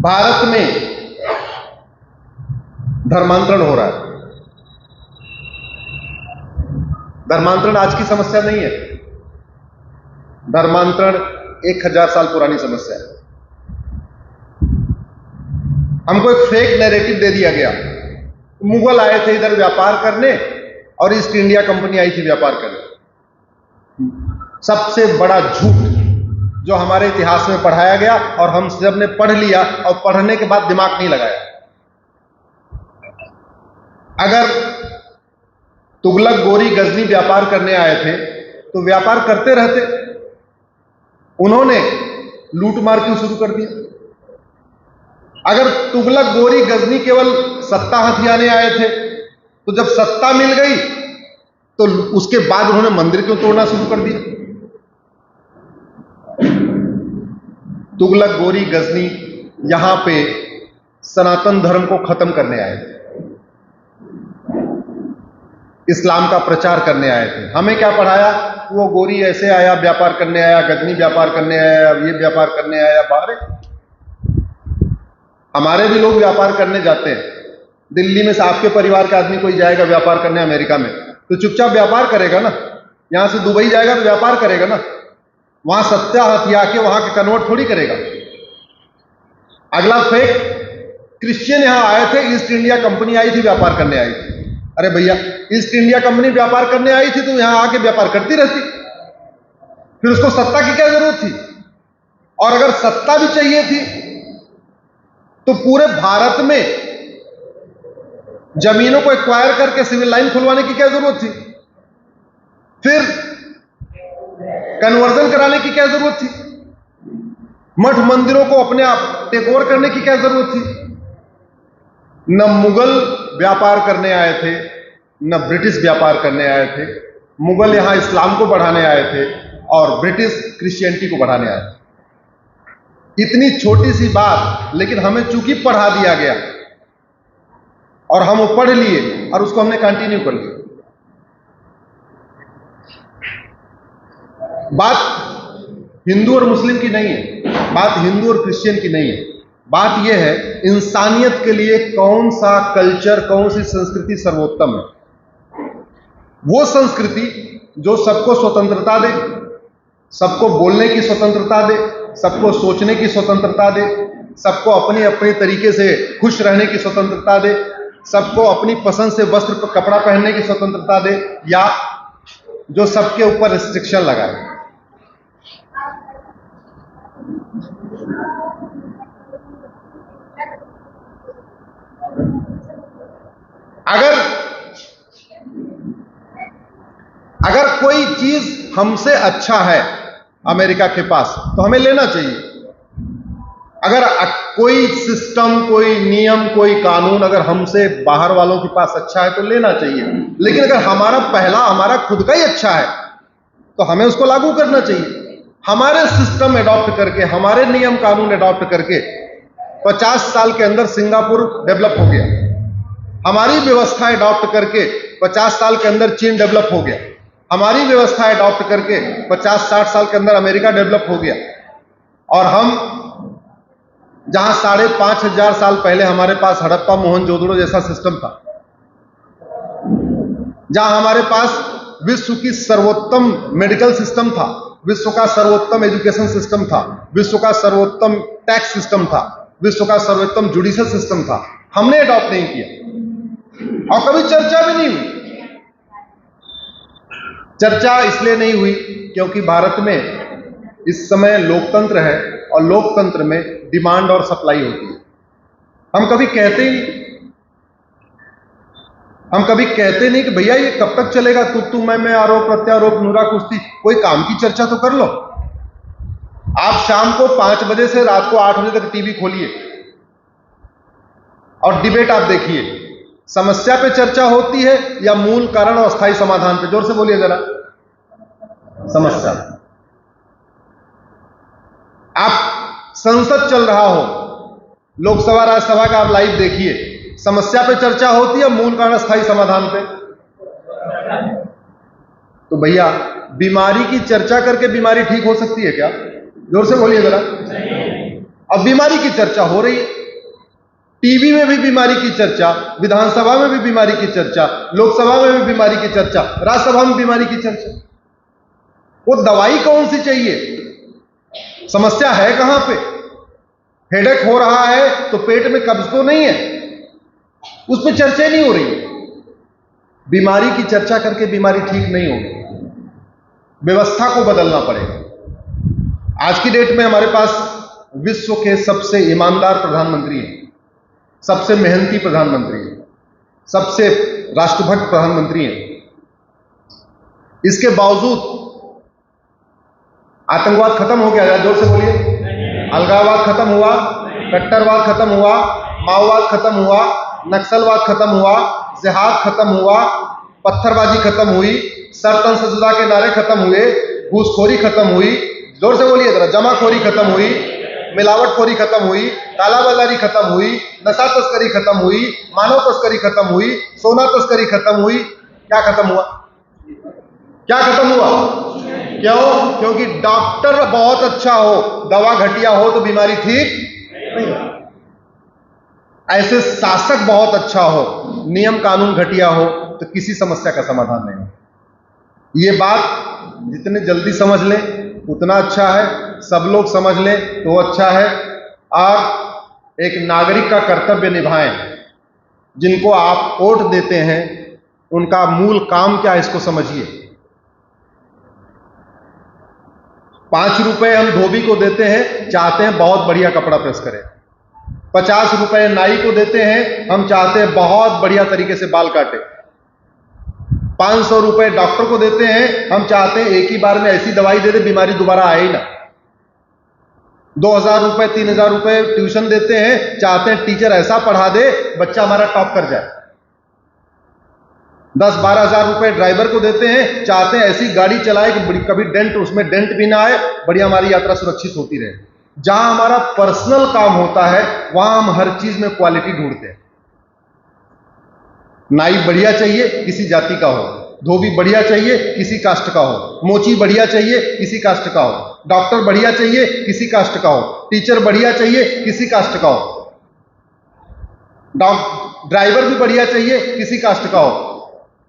भारत में धर्मांतरण हो रहा है। धर्मांतरण आज की समस्या नहीं है, धर्मांतरण 1000 साल पुरानी समस्या है। हमको एक फेक नैरेटिव दे दिया गया। मुगल आए थे इधर व्यापार करने और ईस्ट इंडिया कंपनी आई थी व्यापार करने। सबसे बड़ा झूठ जो हमारे इतिहास में पढ़ाया गया और हम सब ने पढ़ लिया और पढ़ने के बाद दिमाग नहीं लगाया। अगर तुगलक गोरी गजनी व्यापार करने आए थे तो व्यापार करते रहते, उन्होंने लूटमार क्यों शुरू कर दिया? अगर तुगलक गोरी गजनी केवल सत्ता हथियाने आए थे तो जब सत्ता मिल गई तो उसके बाद उन्होंने मंदिर क्यों तोड़ना शुरू कर दिया? तुगलक गोरी गजनी यहां पे सनातन धर्म को खत्म करने आए थे, इस्लाम का प्रचार करने आए थे। हमें क्या पढ़ाया? वो गोरी ऐसे आया व्यापार करने आया, गजनी व्यापार करने आया, ये व्यापार करने आया। बाहर हमारे भी लोग व्यापार करने जाते हैं। दिल्ली में से आपके परिवार का आदमी कोई जाएगा व्यापार करने अमेरिका में तो चुपचाप व्यापार करेगा ना। यहां से दुबई जाएगा तो व्यापार करेगा ना, वहां सत्ता हथिया के वहां के कन्वर्ट थोड़ी करेगा। अगला फेक, क्रिश्चियन यहां आए थे, ईस्ट इंडिया कंपनी आई थी व्यापार करने आई थी। अरे भैया, ईस्ट इंडिया कंपनी व्यापार करने आई थी तो यहां आके व्यापार करती रहती, फिर उसको सत्ता की क्या जरूरत थी? और अगर सत्ता भी चाहिए थी तो पूरे भारत में जमीनों को एक्वायर करके सिविल लाइन खुलवाने की क्या जरूरत थी? फिर कन्वर्जन कराने की क्या जरूरत थी? मठ मंदिरों को अपने आप टेक ओवर करने की क्या जरूरत थी? न मुगल व्यापार करने आए थे, न ब्रिटिश व्यापार करने आए थे। मुगल यहां इस्लाम को बढ़ाने आए थे और ब्रिटिश क्रिश्चियनिटी को बढ़ाने आए थे। इतनी छोटी सी बात, लेकिन हमें चूंकि पढ़ा दिया गया और हम वो पढ़ लिए और उसको हमने कंटिन्यू कर लिया। बात हिंदू और मुस्लिम की नहीं है, बात हिंदू और क्रिश्चियन की नहीं है। बात यह है इंसानियत के लिए कौन सा कल्चर, कौन सी संस्कृति सर्वोत्तम है। वो संस्कृति जो सबको स्वतंत्रता दे, सबको बोलने की स्वतंत्रता दे, सबको सोचने की स्वतंत्रता दे, सबको अपने अपने तरीके से खुश रहने की स्वतंत्रता दे, सबको अपनी पसंद से वस्त्र पर कपड़ा पहनने की स्वतंत्रता दे, या जो सबके ऊपर रिस्ट्रिक्शन लगाए। अगर कोई चीज हमसे अच्छा है अमेरिका के पास तो हमें लेना चाहिए। अगर कोई सिस्टम, कोई नियम, कोई कानून अगर हमसे बाहर वालों के पास अच्छा है तो लेना चाहिए। लेकिन अगर हमारा खुद का ही अच्छा है तो हमें उसको लागू करना चाहिए। हमारे सिस्टम एडॉप्ट करके, हमारे नियम कानून एडॉप्ट करके 50 साल के अंदर सिंगापुर डेवलप हो गया। हमारी व्यवस्था एडॉप्ट करके 50 साल के अंदर चीन डेवलप हो गया। हमारी व्यवस्था एडॉप्ट करके 50-60 साल के अंदर अमेरिका डेवलप हो गया। और हम जहां 5500 साल पहले हमारे पास हड़प्पा मोहनजोदड़ो जैसा सिस्टम था, जहां हमारे पास विश्व की सर्वोत्तम मेडिकल सिस्टम था, विश्व का सर्वोत्तम एजुकेशन सिस्टम था, विश्व का सर्वोत्तम टैक्स सिस्टम था, विश्व का सर्वोत्तम जुडिशियल सिस्टम था, हमने एडॉप्ट नहीं किया और कभी चर्चा भी नहीं हुई। चर्चा इसलिए नहीं हुई क्योंकि भारत में इस समय लोकतंत्र है और लोकतंत्र में डिमांड और सप्लाई होती है। हम कभी कहते नहीं कि भैया ये कब तक चलेगा, तू मैं आरोप प्रत्यारोप, नूरा कुश्ती। कोई काम की चर्चा तो कर लो। आप शाम को 5 बजे से रात को 8 बजे तक टीवी खोलिए और डिबेट आप देखिए। समस्या पे चर्चा होती है या मूल कारण और अस्थायी समाधान पे? जोर से बोलिए जरा। समस्या। आप संसद चल रहा हो, लोकसभा राज्यसभा का आप लाइव देखिए, समस्या पे चर्चा होती है मूल कारण अस्थायी समाधान पे? तो भैया बीमारी की चर्चा करके बीमारी ठीक हो सकती है क्या? जोर से बोलिए जरा। अब बीमारी की चर्चा हो रही है, टीवी में भी बीमारी की चर्चा, विधानसभा में भी बीमारी की चर्चा, लोकसभा में भी बीमारी की चर्चा, राज्यसभा में बीमारी की चर्चा। वो दवाई कौन सी चाहिए? समस्या है कहां पे? हेडेक हो रहा है तो पेट में कब्ज तो नहीं है, उस पर चर्चा नहीं हो रही। बीमारी की चर्चा करके बीमारी ठीक नहीं होगी, व्यवस्था को बदलना पड़ेगा। आज की डेट में हमारे पास विश्व के सबसे ईमानदार प्रधानमंत्री हैं, सबसे मेहनती प्रधानमंत्री हैं, सबसे राष्ट्रभक्त प्रधानमंत्री हैं। इसके बावजूद आतंकवाद खत्म हो गया? जोर से बोलिए। अलगाववाद खत्म हुआ, कट्टरवाद खत्म हुआ, माओवाद खत्म हुआ, नक्सलवाद खत्म हुआ, जिहाद खत्म हुआ, पत्थरबाजी खत्म हुई, सरतंसजुदा के नारे खत्म हुए, घूसखोरी खत्म हुई, जोर से बोलिए जरा, जमाखोरी खत्म हुई, मिलावटखोरी खत्म हुई, कालाबाजारी खत्म हुई, नशा तस्करी खत्म हुई, मानव तस्करी खत्म हुई, सोना तस्करी खत्म हुई। क्या खत्म हुआ? क्या खत्म हुआ? क्यों? क्योंकि डॉक्टर बहुत अच्छा हो, दवा घटिया हो तो बीमारी ठीक नहीं हो। ऐसे शासक बहुत अच्छा हो, नियम कानून घटिया हो तो किसी समस्या का समाधान नहीं हो। ये बात जितने जल्दी समझ लें उतना अच्छा है, सब लोग समझ लें तो अच्छा है। और एक नागरिक का कर्तव्य निभाएं। जिनको आप वोट देते हैं उनका मूल काम क्या है, इसको समझिए। 5 रुपए हम धोबी को देते हैं, चाहते हैं बहुत बढ़िया कपड़ा प्रेस करें। 50 रुपए नाई को देते हैं, हम चाहते हैं बहुत बढ़िया तरीके से बाल काटे। 500 रुपए डॉक्टर को देते हैं, हम चाहते हैं एक ही बार में ऐसी दवाई दे दे बीमारी दोबारा आए ही ना। 2000 रुपए 3000 रुपए ट्यूशन देते हैं, चाहते हैं टीचर ऐसा पढ़ा दे बच्चा हमारा टॉप कर जाए। 10-12 हजार रुपए ड्राइवर को देते हैं, चाहते हैं ऐसी गाड़ी चलाए कि कभी डेंट उसमें डेंट भी ना आए, बढ़िया हमारी यात्रा सुरक्षित होती रहे। जहां हमारा पर्सनल काम होता है वहां हम हर चीज में क्वालिटी ढूंढते हैं। नाई बढ़िया चाहिए किसी जाति का हो, धोबी बढ़िया चाहिए किसी कास्ट का हो, मोची बढ़िया चाहिए किसी कास्ट का हो, डॉक्टर बढ़िया चाहिए किसी कास्ट का हो, टीचर बढ़िया चाहिए किसी कास्ट का हो, ड्राइवर भी बढ़िया चाहिए किसी कास्ट का हो।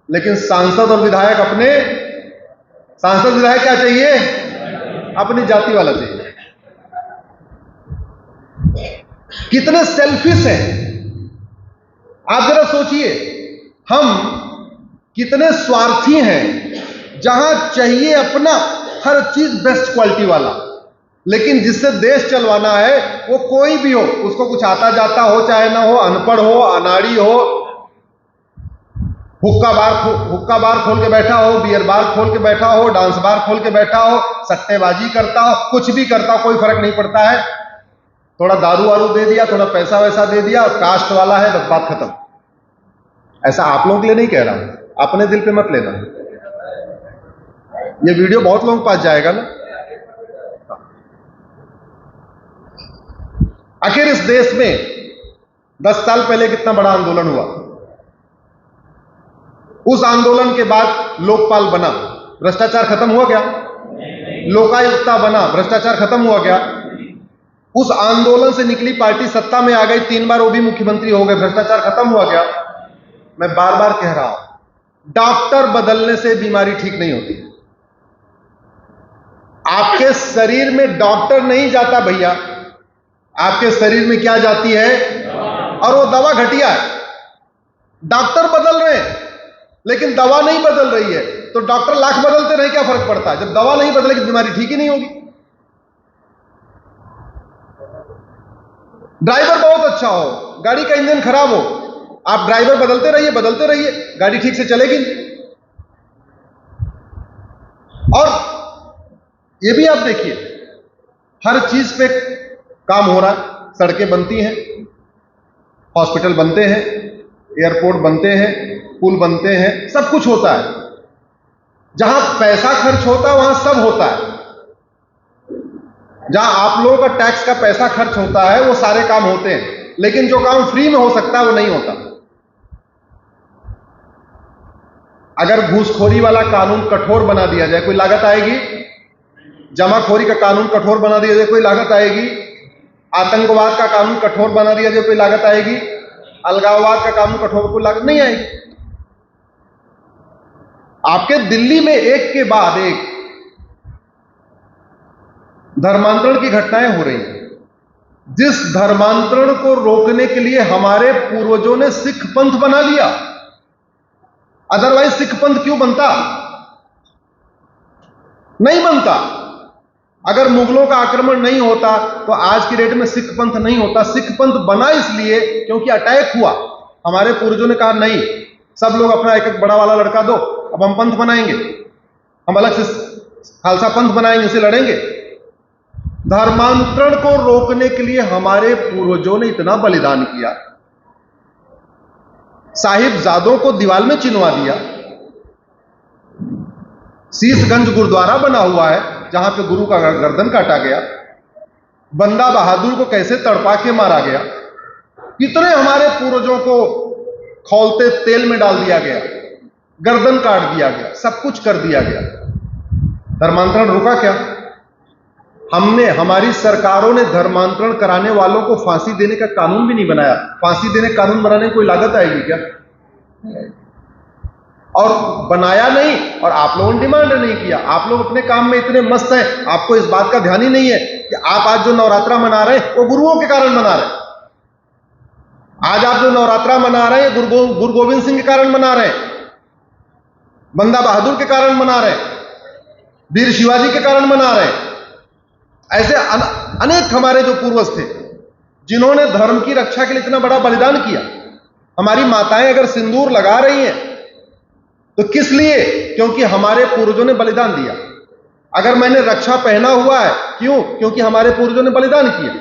लेकिन सांसद और विधायक अपने, सांसद विधायक क्या चाहिए? अपनी जाति वाला चाहिए। कितने सेल्फिश हैं आप जरा सोचिए। हम कितने स्वार्थी हैं, जहां चाहिए अपना हर चीज बेस्ट क्वालिटी वाला, लेकिन जिससे देश चलवाना है वो कोई भी हो, उसको कुछ आता जाता हो चाहे ना हो, अनपढ़ हो, अनाड़ी हो, हुक्का बार खोल के बैठा हो, बियर बार खोल के बैठा हो, डांस बार खोल के बैठा हो, सट्टेबाजी करता हो, कुछ भी करता हो, कोई फर्क नहीं पड़ता है। थोड़ा दारू वारू दे दिया, थोड़ा पैसा वैसा दे दिया, कास्ट वाला है, बस बात खत्म। ऐसा आप लोगों के लिए नहीं कह रहा, अपने दिल पे मत लेना। ये वीडियो बहुत लोगों के पास जाएगा ना। आखिर इस देश में 10 साल पहले कितना बड़ा आंदोलन हुआ, उस आंदोलन के बाद लोकपाल बना, भ्रष्टाचार खत्म हुआ क्या? लोकायुक्ता बना, भ्रष्टाचार खत्म हुआ क्या? उस आंदोलन से निकली पार्टी सत्ता में आ गई, 3 बार वो भी मुख्यमंत्री हो गए, भ्रष्टाचार खत्म हुआ क्या? मैं बार बार कह रहा हूं, डॉक्टर बदलने से बीमारी ठीक नहीं होती। आपके शरीर में डॉक्टर नहीं जाता भैया, आपके शरीर में क्या जाती है? और वो दवा घटिया है। डॉक्टर बदल रहे हैं लेकिन दवा नहीं बदल रही है, तो डॉक्टर लाख बदलते रहे क्या फर्क पड़ता है? जब दवा नहीं बदलेगी बीमारी ठीक ही नहीं होगी। ड्राइवर बहुत अच्छा हो, गाड़ी का इंजन खराब हो, आप ड्राइवर बदलते रहिए, गाड़ी ठीक से चलेगी नहीं। और ये भी आप देखिए, हर चीज पे काम हो रहा है, सड़कें बनती हैं, हॉस्पिटल बनते हैं, एयरपोर्ट बनते हैं, पुल बनते हैं, सब कुछ होता है। जहां पैसा खर्च होता है वहां सब होता है। जहां आप लोगों का टैक्स का पैसा खर्च होता है वो सारे काम होते हैं, लेकिन जो काम फ्री में हो सकता है वो नहीं होता। अगर घूसखोरी वाला कानून कठोर बना दिया जाए, कोई लागत आएगी? जमाखोरी का कानून कठोर बना दिया जाए, कोई लागत आएगी? आतंकवाद का कानून कठोर बना दिया जो कोई लागत आएगी, अलगाववाद का कानून कठोर कोई लागत नहीं आएगी। आपके दिल्ली में एक के बाद एक धर्मांतरण की घटनाएं हो रही हैं, जिस धर्मांतरण को रोकने के लिए हमारे पूर्वजों ने सिख पंथ बना लिया। अदरवाइज सिख पंथ क्यों बनता? नहीं बनता। अगर मुगलों का आक्रमण नहीं होता तो आज की डेट में सिख पंथ नहीं होता। सिख पंथ बना इसलिए क्योंकि अटैक हुआ। हमारे पूर्वजों ने कहा नहीं, सब लोग अपना एक एक बड़ा वाला लड़का दो, अब हम पंथ बनाएंगे, हम अलग से खालसा पंथ बनाएंगे, इसे लड़ेंगे। धर्मांतरण को रोकने के लिए हमारे पूर्वजों ने इतना बलिदान किया, साहिबजादों को दीवार में चिनवा दिया। शीशगंज गुरुद्वारा बना हुआ है जहां पे गुरु का गर्दन काटा गया। बंदा बहादुर को कैसे तड़पा के मारा गया। कितने हमारे पूर्वजों को खौलते तेल में डाल दिया गया, गर्दन काट दिया गया, सब कुछ कर दिया गया। धर्मांतरण रुका क्या? हमने, हमारी सरकारों ने धर्मांतरण कराने वालों को फांसी देने का कानून भी नहीं बनाया। फांसी देने का कानून बनाने में कोई लागत आएगी क्या? और बनाया नहीं, और आप लोगों ने डिमांड नहीं किया। आप लोग अपने काम में इतने मस्त हैं, आपको इस बात का ध्यान ही नहीं है कि आप आज जो नवरात्रा मना रहे हैं वो गुरुओं के कारण मना रहे हैं। आज आप जो नवरात्रा मना रहे हैं गुरु गोविंद सिंह के कारण मना रहे हैं, बंदा बहादुर के कारण मना रहे हैं, वीर शिवाजी के कारण मना रहे हैं। ऐसे अनेक हमारे जो पूर्वज थे जिन्होंने धर्म की रक्षा के लिए इतना बड़ा बलिदान किया। हमारी माताएं अगर सिंदूर लगा रही हैं तो किस लिए? क्योंकि हमारे पूर्वजों ने बलिदान दिया। अगर मैंने रक्षा पहना हुआ है, क्यों? क्योंकि हमारे पूर्वजों ने बलिदान किया।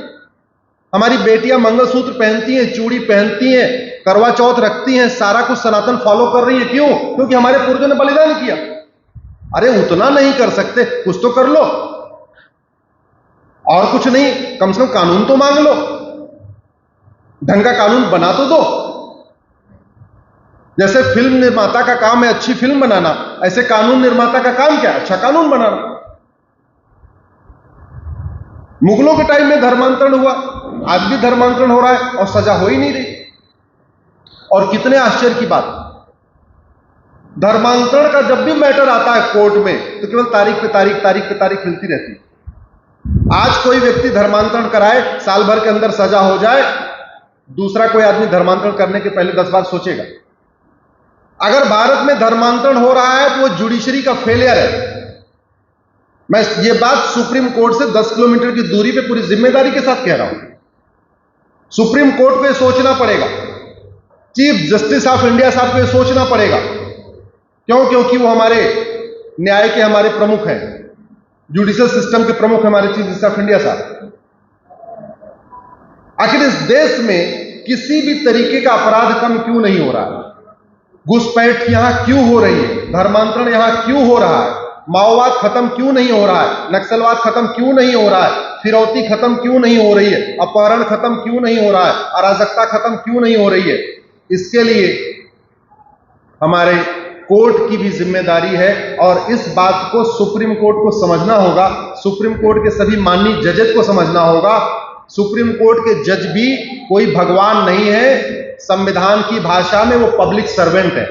हमारी बेटियां मंगलसूत्र पहनती हैं, चूड़ी पहनती हैं, करवा चौथ रखती हैं, सारा कुछ सनातन फॉलो कर रही है। क्यों? क्योंकि हमारे पूर्वजों ने बलिदान किया। अरे उतना नहीं कर सकते, कुछ तो कर लो, और कुछ नहीं, कम से कम कानून तो मांग लो, ढंग का कानून बना तो दो। जैसे फिल्म निर्माता का काम है अच्छी फिल्म बनाना, ऐसे कानून निर्माता का काम क्या है? अच्छा कानून बनाना। मुगलों के टाइम में धर्मांतरण हुआ, आज भी धर्मांतरण हो रहा है और सजा हो ही नहीं रही। और कितने आश्चर्य की बात, धर्मांतरण का जब भी मैटर आता है कोर्ट में तो केवल तारीख पे तारीख मिलती रहती है। आज कोई व्यक्ति धर्मांतरण कराए, साल भर के अंदर सजा हो जाए, दूसरा कोई आदमी धर्मांतरण करने के पहले 10 बार सोचेगा। अगर भारत में धर्मांतरण हो रहा है तो वो जुडिशरी का फेलियर है। मैं ये बात सुप्रीम कोर्ट से 10 किलोमीटर की दूरी पे पूरी जिम्मेदारी के साथ कह रहा हूं। सुप्रीम कोर्ट को सोचना पड़ेगा, चीफ जस्टिस ऑफ इंडिया साहब को सोचना पड़ेगा। क्यों? क्योंकि वो हमारे न्याय के हमारे प्रमुख हैं, जुडिशियल सिस्टम के प्रमुख हमारे चीफ जस्टिस ऑफ इंडिया साहब। आखिर इस देश में किसी भी तरीके का अपराध कम क्यों नहीं हो रहा है? घुसपैठ यहां क्यों हो रही है? धर्मांतरण यहां क्यों हो रहा है? माओवाद खत्म क्यों नहीं हो रहा है? नक्सलवाद खत्म क्यों नहीं हो रहा है? फिरौती खत्म क्यों नहीं हो रही है? अपहरण खत्म क्यों नहीं हो रहा है? अराजकता खत्म क्यों नहीं हो रही है? इसके लिए हमारे कोर्ट की भी जिम्मेदारी है और इस बात को सुप्रीम कोर्ट को समझना होगा। सुप्रीम कोर्ट के सभी माननीय जजेस को समझना होगा। सुप्रीम कोर्ट के जज भी कोई भगवान नहीं है। संविधान की भाषा में वो पब्लिक सर्वेंट है।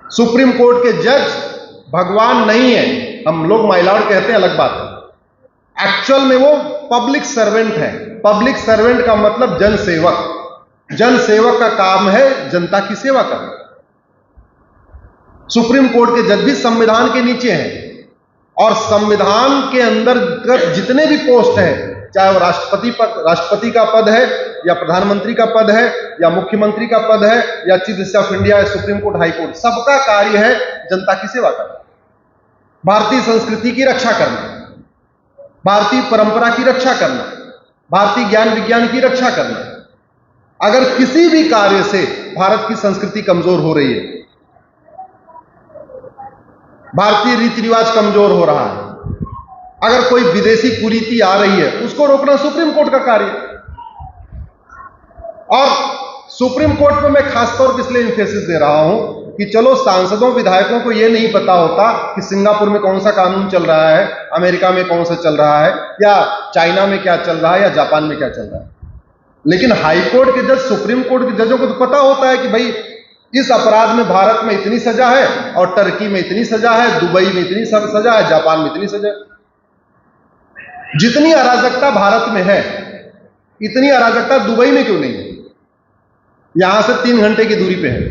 सुप्रीम कोर्ट के जज भगवान नहीं है। हम लोग माय लॉर्ड कहते हैं, अलग बात है। एक्चुअल में वो पब्लिक सर्वेंट है। पब्लिक सर्वेंट का मतलब जन सेवक। जन सेवक का काम है जनता की सेवा करना। सुप्रीम कोर्ट के जज भी संविधान के नीचे हैं और संविधान के अंदर जितने भी पोस्ट हैं, चाहे वो राष्ट्रपति का पद है या प्रधानमंत्री का पद है या मुख्यमंत्री का पद है या चीफ जस्टिस ऑफ इंडिया या सुप्रीम कोर्ट, हाई कोर्ट, सबका कार्य है जनता की सेवा करना, भारतीय संस्कृति की रक्षा करना, भारतीय परंपरा की रक्षा करना, भारतीय ज्ञान विज्ञान की रक्षा करना। अगर किसी भी कार्य से भारत की संस्कृति कमजोर हो रही है, भारतीय रीति रिवाज कमजोर हो रहा है, अगर कोई विदेशी कुरीति आ रही है, उसको रोकना सुप्रीम कोर्ट का कार्य है। और सुप्रीम कोर्ट में मैं खासतौर पर इसलिए इंफेसिस दे रहा हूं कि चलो सांसदों विधायकों को यह नहीं पता होता कि सिंगापुर में कौन सा कानून चल रहा है, अमेरिका में कौन सा चल रहा है, या चाइना में क्या चल रहा है, या जापान में क्या चल रहा है। लेकिन हाई कोर्ट के जज, सुप्रीम कोर्ट के जजों को तो पता होता है कि भाई इस अपराध में भारत में इतनी सजा है, और टर्की में इतनी सजा है, दुबई में इतनी सजा है, जापान में इतनी सजा है। जितनी अराजकता भारत में है, इतनी अराजकता दुबई में क्यों नहीं है? यहां से 3 घंटे की दूरी पे है,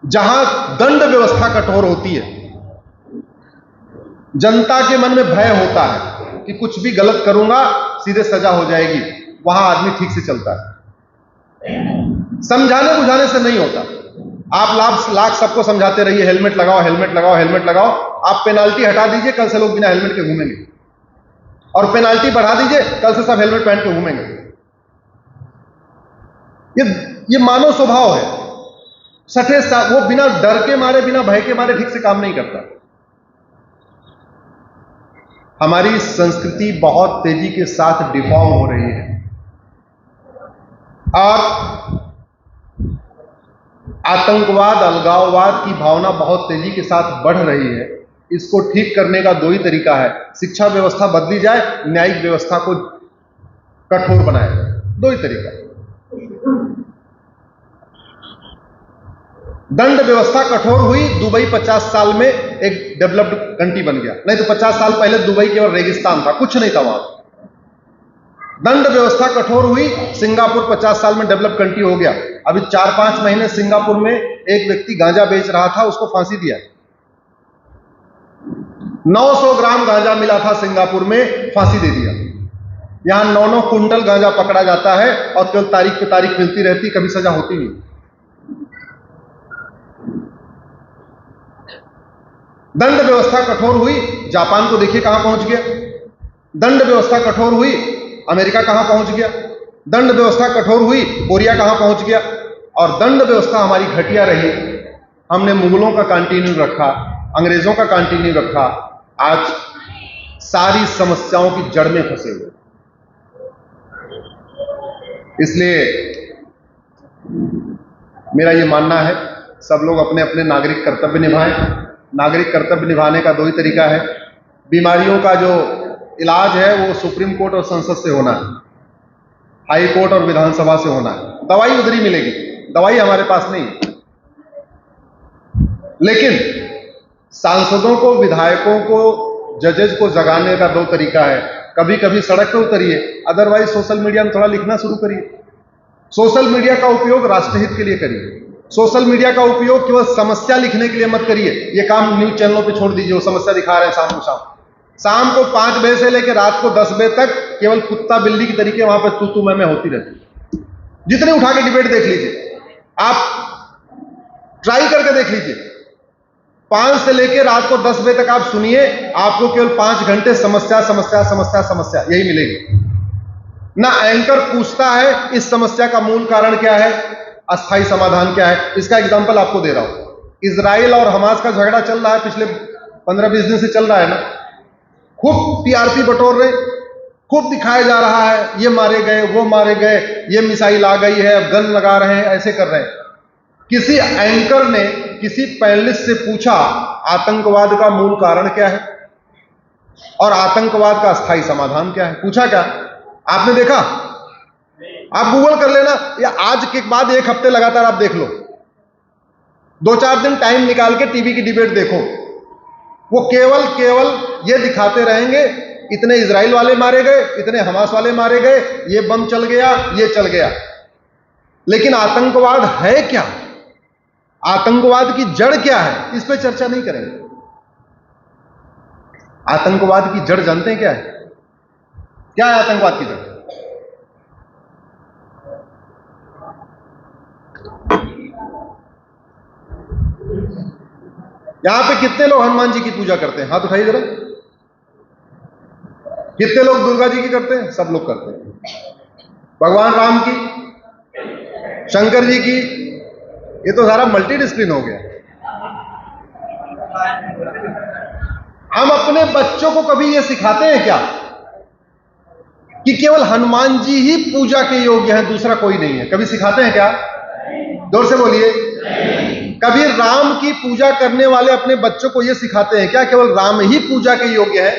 जहां दंड व्यवस्था कठोर होती है, जनता के मन में भय होता है कि कुछ भी गलत करूंगा सीधे सजा हो जाएगी, वहां आदमी ठीक से चलता है। समझाने बुझाने से नहीं होता। आप लाख सबको समझाते रहिए, हेलमेट लगाओ, हेलमेट लगाओ, हेलमेट लगाओ, आप पेनाल्टी हटा दीजिए, कल से लोग बिना हेलमेट के घूमेंगे, और पेनाल्टी बढ़ा दीजिए, कल से सब हेलमेट पहन के घूमेंगे। ये मानव स्वभाव है। सठे वो बिना डर के मारे, बिना भय के मारे ठीक से काम नहीं करता। हमारी संस्कृति बहुत तेजी के साथ डिफॉर्म हो रही है, और आतंकवाद, अलगाववाद की भावना बहुत तेजी के साथ बढ़ रही है। इसको ठीक करने का 2 ही तरीका है, शिक्षा व्यवस्था बदली जाए, न्यायिक व्यवस्था को कठोर बनाया जाए। 2 ही तरीका। दंड व्यवस्था कठोर हुई, दुबई 50 साल में एक डेवलप्ड कंट्री बन गया। नहीं तो 50 साल पहले दुबई केवल रेगिस्तान था, कुछ नहीं था वहां। दंड व्यवस्था कठोर हुई, सिंगापुर 50 साल में डेवलप कंट्री हो गया। अभी 4-5 महीने सिंगापुर में एक व्यक्ति गांजा बेच रहा था, उसको फांसी दिया। 900 ग्राम गांजा मिला था सिंगापुर में, फांसी दे दिया। यहां 9-9 कुंटल गांजा पकड़ा जाता है, और केवल तारीख पे तारीख मिलती रहती, कभी सजा होती नहीं। दंड व्यवस्था कठोर हुई, जापान को देखिए कहां पहुंच गया। दंड व्यवस्था कठोर हुई, अमेरिका कहां पहुंच गया। दंड व्यवस्था कठोर हुई, कोरिया कहां पहुंच गया। और दंड व्यवस्था हमारी घटिया रही। हमने मुगलों का कंटिन्यू रखा, अंग्रेजों का कंटिन्यू रखा, आज सारी समस्याओं की जड़ में फंसे हुए। इसलिए मेरा यह मानना है, सब लोग अपने अपने नागरिक कर्तव्य निभाएं। नागरिक कर्तव्य निभाने का 2 ही तरीका है। बीमारियों का जो इलाज है वो सुप्रीम कोर्ट और संसद से होना है, हाई कोर्ट और विधानसभा से होना है। दवाई उधर ही मिलेगी, दवाई हमारे पास नहीं। लेकिन सांसदों को, विधायकों को, जजेज को जगाने का 2 तरीका है। कभी कभी सड़क पर उतरिए, अदरवाइज सोशल मीडिया में थोड़ा लिखना शुरू करिए। सोशल मीडिया का उपयोग राष्ट्रहित के लिए करिए। सोशल मीडिया का उपयोग केवल समस्या लिखने के लिए मत करिए। ये काम न्यूज चैनलों पे छोड़ दीजिए, वो समस्या दिखा रहे हैं शाम को 5 बजे से लेकर रात को 10 बजे तक केवल कुत्ता बिल्ली की तरीके वहां पर तू मैं होती रहती। जितने उठा के डिबेट देख लीजिए, आप ट्राई करके देख लीजिए। 5 से लेकर रात को 10 बजे तक आप सुनिए, आपको केवल 5 घंटे समस्या समस्या समस्या समस्या यही मिलेगी। ना एंकर पूछता है इस समस्या का मूल कारण क्या है, अस्थायी समाधान क्या है। इसका एग्जांपल आपको दे रहा हूं। इजराइल और हमास का झगड़ा चल रहा है, पिछले 15-20 दिन से चल रहा है ना। खूब टीआरपी बटोर रहे, खूब दिखाया जा रहा है, ये मारे गए, वो मारे गए, ये मिसाइल आ गई है, गन लगा रहे हैं, ऐसे कर रहे हैं। किसी एंकर ने किसी पैनलिस्ट से पूछा आतंकवाद का मूल कारण क्या है और आतंकवाद का अस्थायी समाधान क्या है? पूछा क्या? आपने देखा? आप गूगल कर लेना, या आज के बाद 1 हफ्ते लगातार आप देख लो, 2-4 दिन टाइम निकाल के टीवी की डिबेट देखो। वो केवल ये दिखाते रहेंगे इतने इजराइल वाले मारे गए, इतने हमास वाले मारे गए, ये बम चल गया, ये चल गया। लेकिन आतंकवाद है क्या? आतंकवाद की जड़ क्या है? इस पे चर्चा नहीं करेंगे। आतंकवाद की जड़ जानते हैं क्या है? क्या है आतंकवाद की जड़? यहां पे कितने लोग हनुमान जी की पूजा करते हैं? हाथ उठाइए जरा। कितने लोग दुर्गा जी की करते हैं? सब लोग करते हैं। भगवान राम की, शंकर जी की, ये तो सारा मल्टी डिसिप्लिन हो गया। हम अपने बच्चों को कभी ये सिखाते हैं क्या कि केवल हनुमान जी ही पूजा के योग्य हैं, दूसरा कोई नहीं है? कभी सिखाते हैं क्या? जोर से बोलिए। कभी राम की पूजा करने वाले अपने बच्चों को यह सिखाते हैं क्या केवल राम ही पूजा के योग्य है?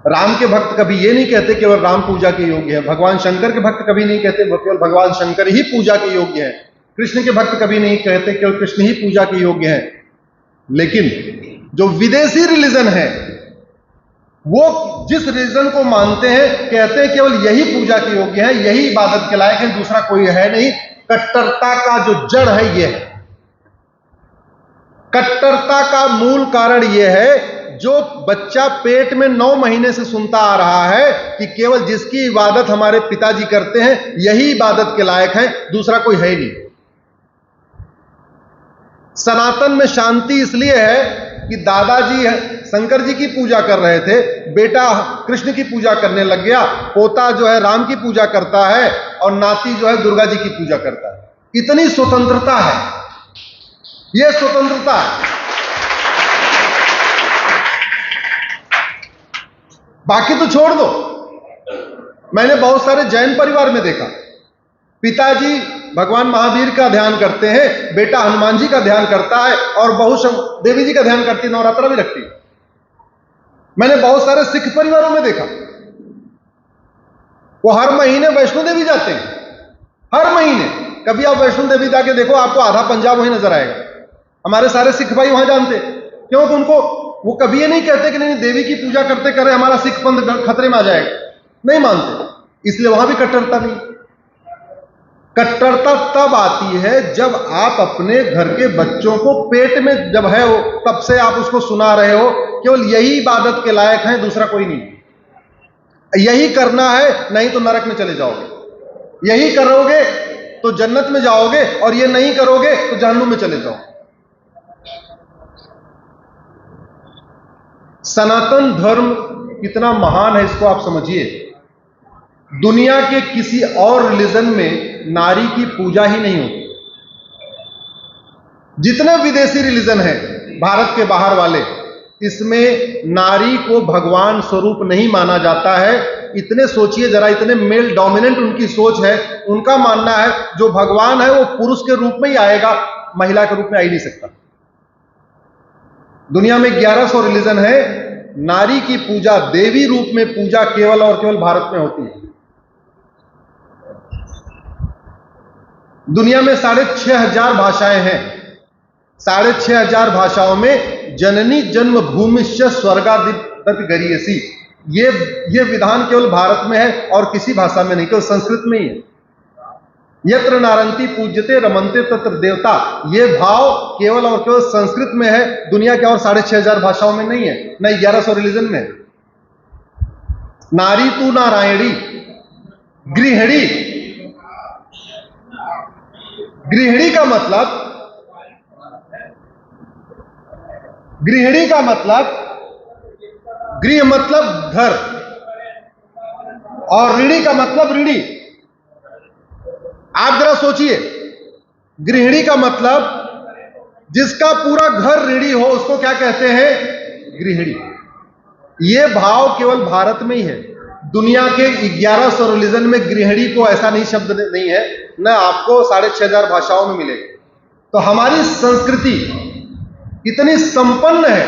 राम के भक्त कभी ये नहीं कहते केवल राम पूजा के योग्य है। भगवान शंकर के भक्त कभी नहीं कहते केवल भगवान शंकर ही पूजा के योग्य है। कृष्ण के भक्त कभी नहीं कहते केवल कृष्ण ही पूजा के योग्य है। लेकिन जो विदेशी रिलीजन है वो जिस रिलीजन को मानते हैं कहते हैं केवल यही पूजा के योग्य है, यही इबादत के लायक है, दूसरा कोई है नहीं। कट्टरता का जो जड़ है यह है, कट्टरता का मूल कारण यह है जो बच्चा पेट में 9 महीने से सुनता आ रहा है कि केवल जिसकी इबादत हमारे पिताजी करते हैं यही इबादत के लायक है, दूसरा कोई है ही नहीं। सनातन में शांति इसलिए है कि दादाजी शंकर जी की पूजा कर रहे थे, बेटा कृष्ण की पूजा करने लग गया, पोता जो है राम की पूजा करता है और नाती जो है दुर्गा जी की पूजा करता है। इतनी स्वतंत्रता है, यह स्वतंत्रता है। बाकी तो छोड़ दो। मैंने बहुत सारे जैन परिवार में देखा, पिताजी भगवान महावीर का ध्यान करते हैं, बेटा हनुमान जी का ध्यान करता है और बहू देवी जी का ध्यान करती है, नवरात्रा भी रखती है। मैंने बहुत सारे सिख परिवारों में देखा, वो हर महीने वैष्णो देवी जाते हैं, हर महीने। कभी आप वैष्णो देवी जाके देखो, आपको आधा पंजाब वहीं नजर आएगा। हमारे सारे सिख भाई वहां जानते, क्योंकि उनको वो कभी ये नहीं कहते कि नहीं देवी की पूजा करते करे हमारा सिख पंथ खतरे में आ जाएगा, नहीं मानते, इसलिए वहां भी कट्टरता नहीं। कट्टरता तब आती है जब आप अपने घर के बच्चों को पेट में जब है वो तब से आप उसको सुना रहे हो केवल यही इबादत के लायक है, दूसरा कोई नहीं, यही करना है, नहीं तो नरक में चले जाओगे, यही करोगे तो जन्नत में जाओगे और ये नहीं करोगे तो जहन्नुम में चले जाओगे। सनातन धर्म कितना महान है इसको आप समझिए। दुनिया के किसी और रिलीजन में नारी की पूजा ही नहीं होती। जितने विदेशी रिलीजन है भारत के बाहर वाले, इसमें नारी को भगवान स्वरूप नहीं माना जाता है। इतने सोचिए जरा, इतने मेल डोमिनेंट उनकी सोच है। उनका मानना है जो भगवान है वो पुरुष के रूप में ही आएगा, महिला के रूप में आ ही नहीं सकता। दुनिया में 1100 रिलीजन है, नारी की पूजा देवी रूप में पूजा केवल और केवल भारत में होती है। दुनिया में 6500 भाषाएं हैं, 6500 भाषाओं में जननी जन्म भूमिश्च स्वर्गादिपत गरीयसी, ये विधान केवल भारत में है और किसी भाषा में नहीं, केवल संस्कृत में ही है। यत्र नारंती पूज्यते रमनते तत्र देवता, ये भाव केवल और केवल संस्कृत में है, दुनिया के और 6500 भाषाओं में नहीं है, न 1100 रिलीजन में। नारी तू नारायणी गृहिणी, गृहिणी का मतलब, गृहिणी का मतलब, गृह मतलब घर और ऋणी का मतलब ऋणी। आप जरा सोचिए, गृहिणी का मतलब जिसका पूरा घर ऋणी हो उसको क्या कहते हैं? गृहिणी। यह भाव केवल भारत में ही है, दुनिया के 1100 रिलीजन में गृहिणी को ऐसा नहीं शब्द नहीं है, न आपको 6500 भाषाओं में मिलेगा। तो हमारी संस्कृति इतनी संपन्न है,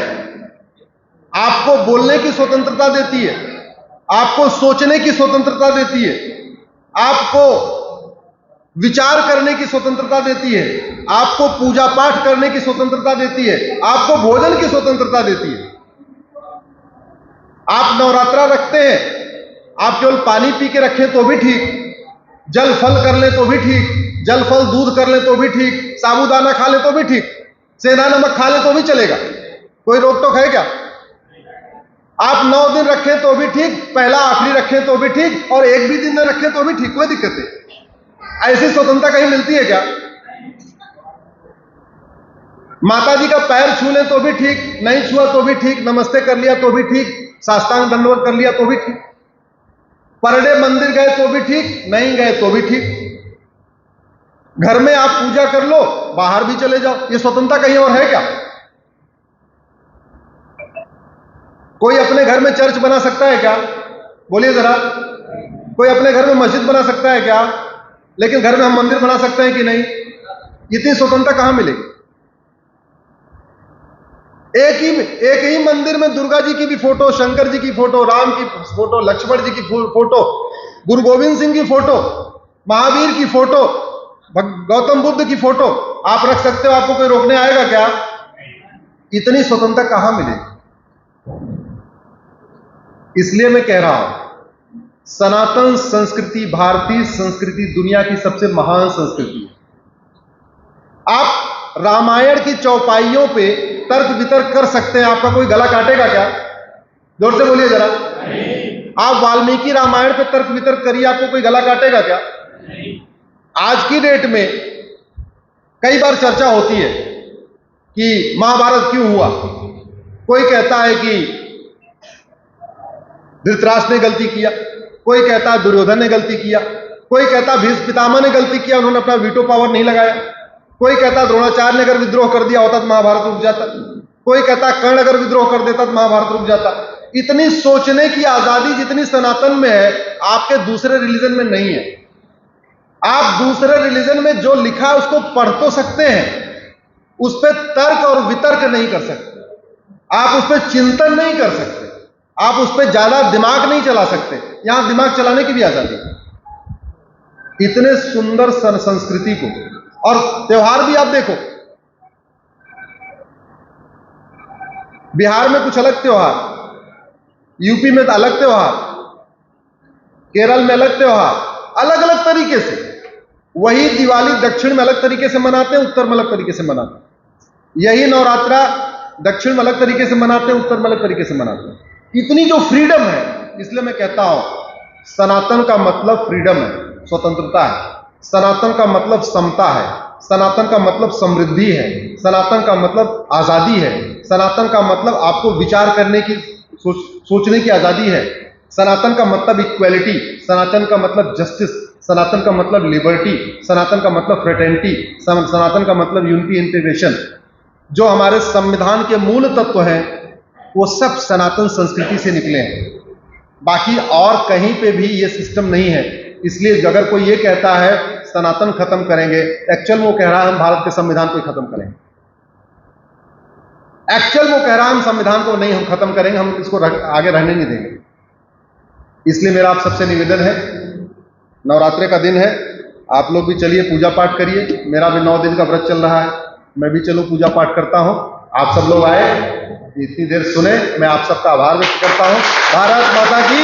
आपको बोलने की स्वतंत्रता देती है, आपको सोचने की स्वतंत्रता देती है, आपको विचार करने की स्वतंत्रता देती है, आपको पूजा पाठ करने की स्वतंत्रता देती है, आपको भोजन की स्वतंत्रता देती है। आप नवरात्रा रखते हैं, आप केवल पानी पी के रखें तो भी ठीक, जल फल कर ले तो भी ठीक, जल फल दूध कर ले तो भी ठीक, साबूदाना खा ले तो भी ठीक, सेंधा नमक खा ले तो भी चलेगा, कोई रोक टोक है क्या? आप 9 दिन रखें तो भी ठीक, पहला आखिरी रखें तो भी ठीक, और एक भी दिन न रखें तो भी ठीक, कोई दिक्कत नहीं। ऐसी स्वतंत्रता कहीं मिलती है क्या? माता जी का पैर छू ले तो भी ठीक, नहीं छुआ तो भी ठीक, नमस्ते कर लिया तो भी ठीक, साष्टांग दंडवत कर लिया तो भी ठीक, पर डे मंदिर गए तो भी ठीक, नहीं गए तो भी ठीक, घर में आप पूजा कर लो, बाहर भी चले जाओ, ये स्वतंत्रता कहीं और है क्या? कोई अपने घर में चर्च बना सकता है क्या? बोलिए जरा, कोई अपने घर में मस्जिद बना सकता है क्या? लेकिन घर में हम मंदिर बना सकते हैं कि नहीं? इतनी स्वतंत्रता कहां मिलेगी? एक ही मंदिर में दुर्गा जी की भी फोटो, शंकर जी की फोटो, राम की फोटो, लक्ष्मण जी की फोटो, गुरु गोविंद सिंह की फोटो, महावीर की फोटो, गौतम बुद्ध की फोटो आप रख सकते हो। आपको कोई रोकने आएगा क्या? इतनी स्वतंत्रता कहां मिलेगी? इसलिए मैं कह रहा हूं, सनातन संस्कृति, भारतीय संस्कृति दुनिया की सबसे महान संस्कृति है। आप रामायण की चौपाइयों पे तर्क वितर्क कर सकते हैं, आपका कोई गला काटेगा क्या? जोर से बोलिए जरा। आप वाल्मीकि रामायण पे तर्क वितर्क करिए, आपको कोई गला काटेगा क्या? आज की डेट में कई बार चर्चा होती है कि महाभारत क्यों हुआ। कोई कहता है कि धृतराष्ट्र ने गलती किया, कोई कहता है दुर्योधन ने गलती किया, कोई कहता भीष्म पितामह ने गलती किया, उन्होंने अपना वीटो पावर नहीं लगाया, कोई कहता द्रोणाचार्य ने अगर विद्रोह कर दिया होता तो महाभारत रुक जाता, कोई कहता कर्ण अगर विद्रोह कर देता तो महाभारत रुक जाता। इतनी सोचने की आजादी जितनी सनातन में है, आपके दूसरे रिलीजन में नहीं है। आप दूसरे रिलीजन में जो लिखा है उसको पढ़ तो सकते हैं, उस पर तर्क और वितर्क नहीं कर सकते, आप उस पर चिंतन नहीं कर सकते, आप उस पर ज्यादा दिमाग नहीं चला सकते। यहां दिमाग चलाने की भी आजादी है। इतने सुंदर संस्कृति को, और त्योहार भी आप देखो, बिहार में कुछ अलग त्योहार, यूपी में अलग त्योहार, केरल में अलग त्योहार, अलग अलग तरीके से। वही दिवाली दक्षिण में अलग तरीके से मनाते हैं, उत्तर में अलग तरीके से मनाते हैं। यही नवरात्रा दक्षिण में अलग तरीके से मनाते हैं, उत्तर में अलग तरीके से मनाते हैं। इतनी जो फ्रीडम है, इसलिए मैं कहता हूं सनातन का मतलब फ्रीडम है, स्वतंत्रता है। सनातन का मतलब समता है, सनातन का मतलब समृद्धि है, सनातन का मतलब आजादी है, सनातन का मतलब आपको विचार करने की, सोचने की आजादी है, सनातन का मतलब इक्वेलिटी, सनातन का मतलब जस्टिस, सनातन का मतलब लिबर्टी, सनातन का मतलब फ्रेटर्निटी, सनातन का मतलब यूनिटी इंटीग्रेशन। जो हमारे संविधान के मूल तत्व हैं वो सब सनातन संस्कृति से निकले हैं। बाकी और कहीं पे भी ये सिस्टम नहीं है। इसलिए अगर कोई ये कहता है सनातन खत्म करेंगे, एक्चुअल वो कह रहा है हम भारत के संविधान को खत्म करेंगे। एक्चुअल वो कह रहा है हम संविधान को नहीं हम खत्म करेंगे, हम इसको आगे रहने नहीं देंगे। इसलिए मेरा आप सबसे निवेदन है, नवरात्रि का दिन है, आप लोग भी चलिए पूजा पाठ करिए। मेरा भी 9 दिन का व्रत चल रहा है, मैं भी चलो पूजा पाठ करता हूं। आप सब लोग आए, इतनी देर सुने, मैं आप सबका आभार व्यक्त करता हूं। भारत माता की